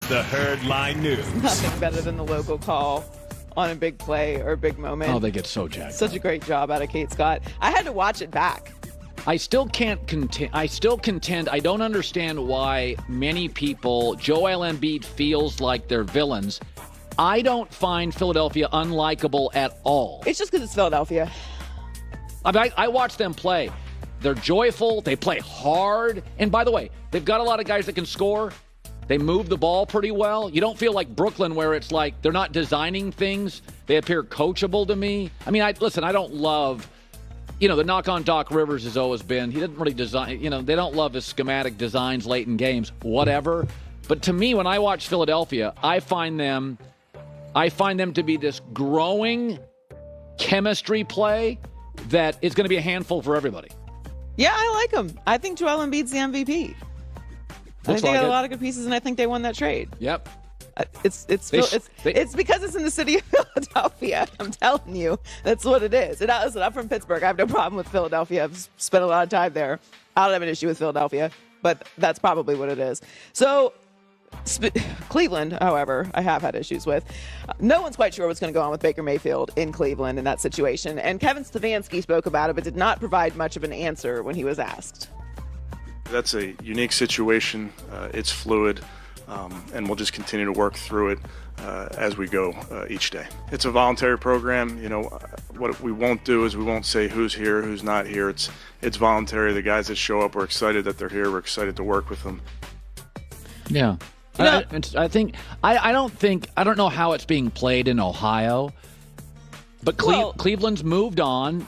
the Herd Line News. Nothing better than the local call on a big play or a big moment. Oh, they get so jacked Such up. a great job out of Kate Scott. I had to watch it back. I still contend. I don't understand why many people, Joel Embiid feels like they're villains. I don't find Philadelphia unlikable at all. It's just because it's Philadelphia. I watch them play. They're joyful. They play hard. And by the way, they've got a lot of guys that can score. They move the ball pretty well. You don't feel like Brooklyn where it's like they're not designing things. They appear coachable to me. I mean, I don't love, the knock on Doc Rivers has always been, he didn't really design, they don't love his schematic designs late in games, whatever. But to me, when I watch Philadelphia, I find them to be this growing chemistry play that is going to be a handful for everybody. Yeah, I like him. I think Joel Embiid's the MVP. I think they got a lot of good pieces, and I think they won that trade. Yep. It's because it's in the city of Philadelphia. I'm telling you, that's what it is. And listen, I'm from Pittsburgh. I have no problem with Philadelphia. I've spent a lot of time there. I don't have an issue with Philadelphia, but that's probably what it is. So Cleveland, however, I have had issues with. No one's quite sure what's going to go on with Baker Mayfield in Cleveland in that situation. And Kevin Stefanski spoke about it, but did not provide much of an answer when he was asked. That's a unique situation. It's fluid, and we'll just continue to work through it as we go each day. It's a voluntary program. What we won't do is we won't say who's here, who's not here. It's voluntary. The guys that show up, we're excited that they're here. We're excited to work with them. Yeah. I don't know how it's being played in Ohio, but Cleveland's moved on.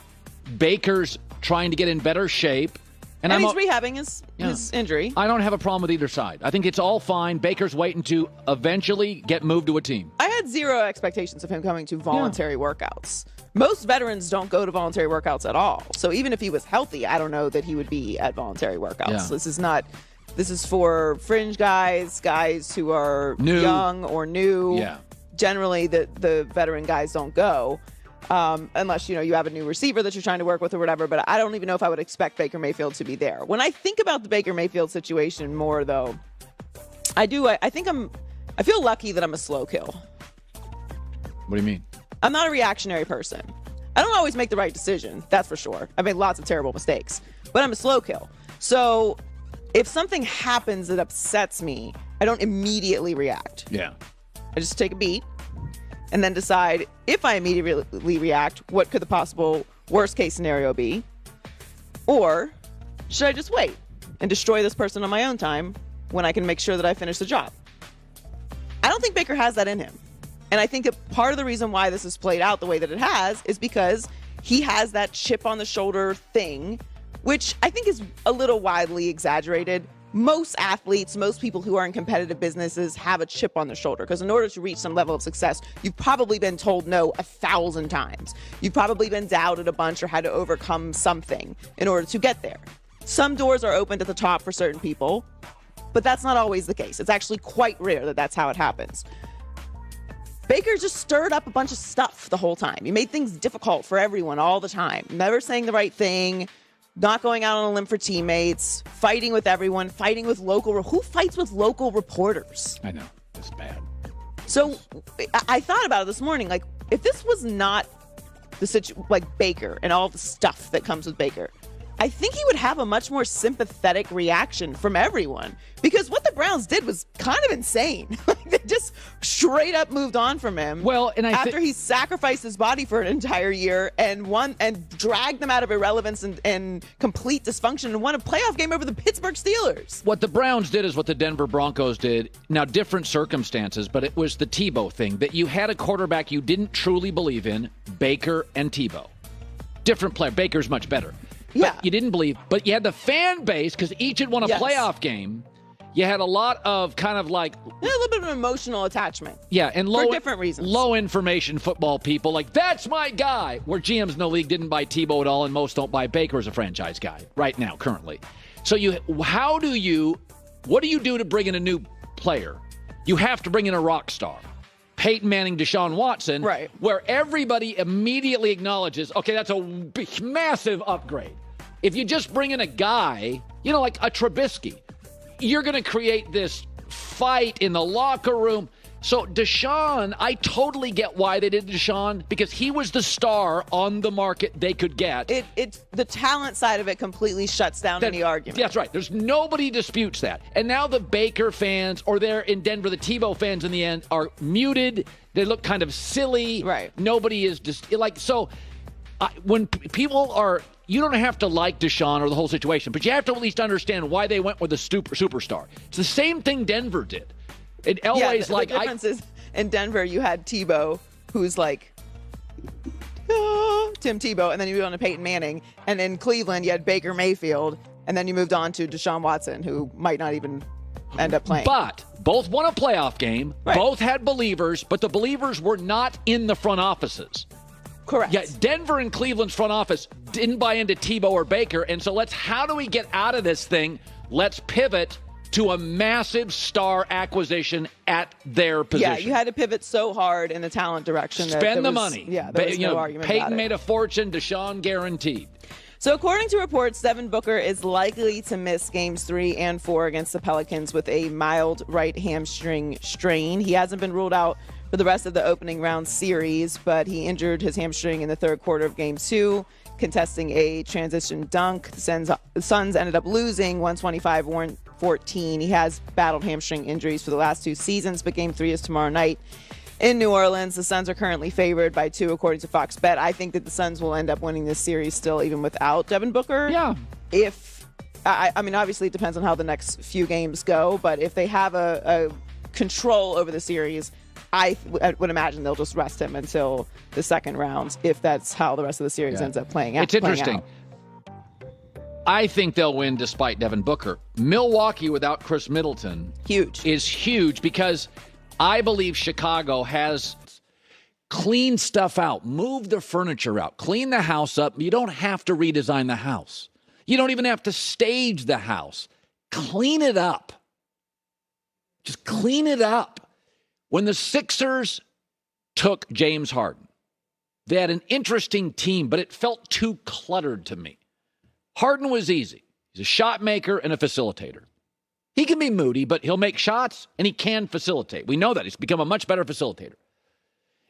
Baker's trying to get in better shape. And he's rehabbing his injury. I don't have a problem with either side. I think it's all fine. Baker's waiting to eventually get moved to a team. I had zero expectations of him coming to voluntary workouts. Most veterans don't go to voluntary workouts at all. So even if he was healthy, I don't know that he would be at voluntary workouts. Yeah. This is for fringe guys who are young or new. Yeah. Generally, the veteran guys don't go. Unless, you have a new receiver that you're trying to work with or whatever. But I don't even know if I would expect Baker Mayfield to be there. When I think about the Baker Mayfield situation more, though, I feel lucky that I'm a slow kill. What do you mean? I'm not a reactionary person. I don't always make the right decision. That's for sure. I've made lots of terrible mistakes. But I'm a slow kill. So if something happens that upsets me, I don't immediately react. Yeah. I just take a beat. And then decide if I immediately react, what could the possible worst case scenario be? Or should I just wait and destroy this person on my own time when I can make sure that I finish the job? I don't think Baker has that in him. And I think that part of the reason why this has played out the way that it has is because he has that chip on the shoulder thing, which I think is a little widely exaggerated. Most athletes, most people who are in competitive businesses have a chip on their shoulder because in order to reach some level of success, you've probably been told no 1,000 times. You've probably been doubted a bunch or had to overcome something in order to get there. Some doors are opened at the top for certain people, but that's not always the case. It's actually quite rare that that's how it happens. Baker just stirred up a bunch of stuff the whole time. He made things difficult for everyone all the time. Never saying the right thing. Not going out on a limb for teammates, fighting with everyone, fighting with who fights with local reporters? I know. It's bad. So I thought about it this morning. Like, if this was not like Baker and all the stuff that comes with Baker, I think he would have a much more sympathetic reaction from everyone because what the Browns did was kind of insane. They just straight up moved on from him. Well, and after he sacrificed his body for an entire year and won and dragged them out of irrelevance and complete dysfunction and won a playoff game over the Pittsburgh Steelers. What the Browns did is what the Denver Broncos did. Now, different circumstances, but it was the Tebow thing that you had a quarterback you didn't truly believe in, Baker and Tebow. Different player. Baker's much better. Yeah. But you didn't believe. But you had the fan base because each had won a playoff game. You had a lot of kind of like... a little bit of an emotional attachment. Yeah, and for different reasons. Low information football people like, that's my guy. Where GMs in the league didn't buy Tebow at all, and most don't buy Baker as a franchise guy right now, currently. So what do you do to bring in a new player? You have to bring in a rock star. Peyton Manning, Deshaun Watson, right? Where everybody immediately acknowledges, okay, that's a massive upgrade. If you just bring in a guy, like a Trubisky, you're going to create this fight in the locker room. So Deshaun, I totally get why they did Deshaun, because he was the star on the market they could get. It's the talent side of it completely shuts down any argument. That's right. There's nobody disputes that. And now the Baker fans, or they're in Denver, the Tebow fans in the end, are muted. They look kind of silly. Right. Nobody is just like, so when people are, you don't have to like Deshaun or the whole situation, but you have to at least understand why they went with a superstar. It's the same thing Denver did. In LA's the difference is in Denver you had Tebow, who's like Tim Tebow, and then you moved on to Peyton Manning, and in Cleveland you had Baker Mayfield, and then you moved on to Deshaun Watson, who might not even end up playing. But both won a playoff game. Right. Both had believers, but the believers were not in the front offices. Correct. Yeah, Denver and Cleveland's front office didn't buy into Tebow or Baker, and so how do we get out of this thing? Let's pivot to a massive star acquisition at their position. Yeah, you had to pivot so hard in the talent direction. Spend the money. Yeah, there was no argument Peyton about it. made a fortune. Deshaun guaranteed. So according to reports, Devin Booker is likely to miss games 3 and 4 against the Pelicans with a mild right hamstring strain. He hasn't been ruled out for the rest of the opening round series, but he injured his hamstring in the third quarter of game 2, contesting a transition dunk. The Suns ended up losing 125-114. He has battled hamstring injuries for the last 2 seasons, but game 3 is tomorrow night in New Orleans. The Suns are currently favored by 2, according to Fox Bet. I think that the Suns will end up winning this series still, even without Devin Booker. Yeah. I mean, obviously it depends on how the next few games go, but if they have a control over the series, I would imagine they'll just rest him until the second round, if that's how the rest of the series ends up playing out. It's interesting. I think they'll win despite Devin Booker. Milwaukee without Chris Middleton is huge because I believe Chicago has cleaned stuff out, moved the furniture out, cleaned the house up. You don't have to redesign the house. You don't even have to stage the house. Clean it up. Just clean it up. When the Sixers took James Harden, they had an interesting team, but it felt too cluttered to me. Harden was easy. He's a shot maker and a facilitator. He can be moody, but he'll make shots and he can facilitate. We know that. He's become a much better facilitator.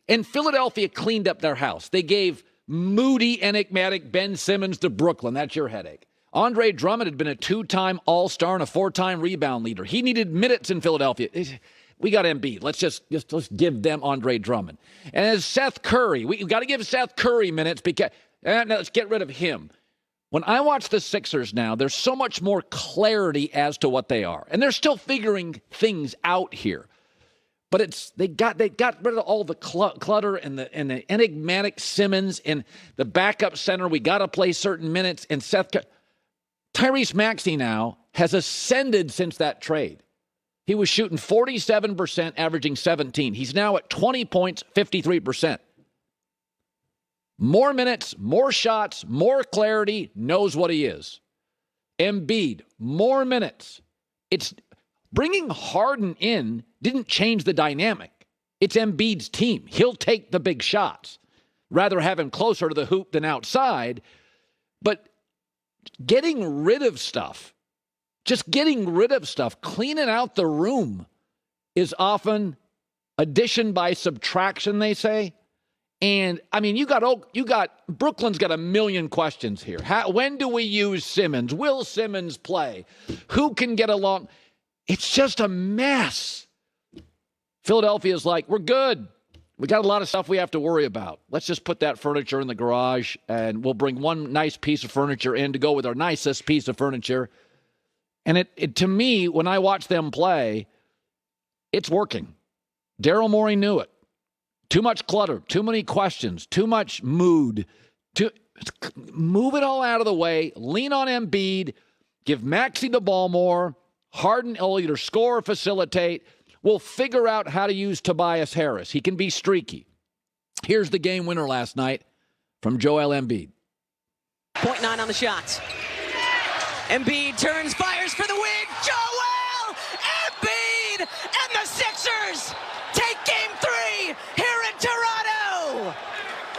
And Philadelphia cleaned up their house. They gave moody, enigmatic Ben Simmons to Brooklyn. That's your headache. Andre Drummond had been a 2-time All-Star and a 4-time rebound leader. He needed minutes in Philadelphia. We got Embiid. Let's give them Andre Drummond. And as Seth Curry, we got to give Seth Curry minutes because let's get rid of him. When I watch the Sixers now, there's so much more clarity as to what they are. And they're still figuring things out here. But they got rid of all the clutter and the enigmatic Simmons and the backup center. We got to play certain minutes. And Tyrese Maxey now has ascended since that trade. He was shooting 47%, averaging 17. He's now at 20 points, 53%. More minutes, more shots, more clarity, knows what he is. Embiid, more minutes. It's bringing Harden in didn't change the dynamic. It's Embiid's team. He'll take the big shots. Rather have him closer to the hoop than outside. But getting rid of stuff, cleaning out the room is often addition by subtraction, they say. And, I mean, Brooklyn's got a million questions here. When do we use Simmons? Will Simmons play? Who can get along? It's just a mess. Philadelphia's like, we're good. We got a lot of stuff we have to worry about. Let's just put that furniture in the garage, and we'll bring one nice piece of furniture in to go with our nicest piece of furniture. And it to me, when I watch them play, it's working. Daryl Morey knew it. Too much clutter, too many questions, too much mood. Move it all out of the way. Lean on Embiid. Give Maxey the ball more. Harden will either score or facilitate. We'll figure out how to use Tobias Harris. He can be streaky. Here's the game winner last night from Joel Embiid. 0.9 on the shots. Embiid turns, fires for the win. Joel Embiid and the Sixers take game 3 here in Toronto.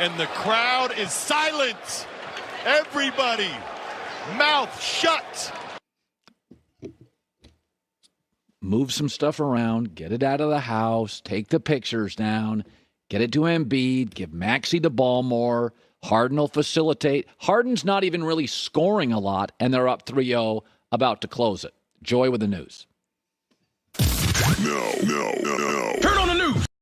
And the crowd is silent. Everybody, mouth shut. move some stuff around, get it out of the house, take the pictures down, get it to Embiid, give Maxey the ball more. Harden will facilitate. Harden's not even really scoring a lot, and they're up 3-0, about to close it. Joy with the news. No.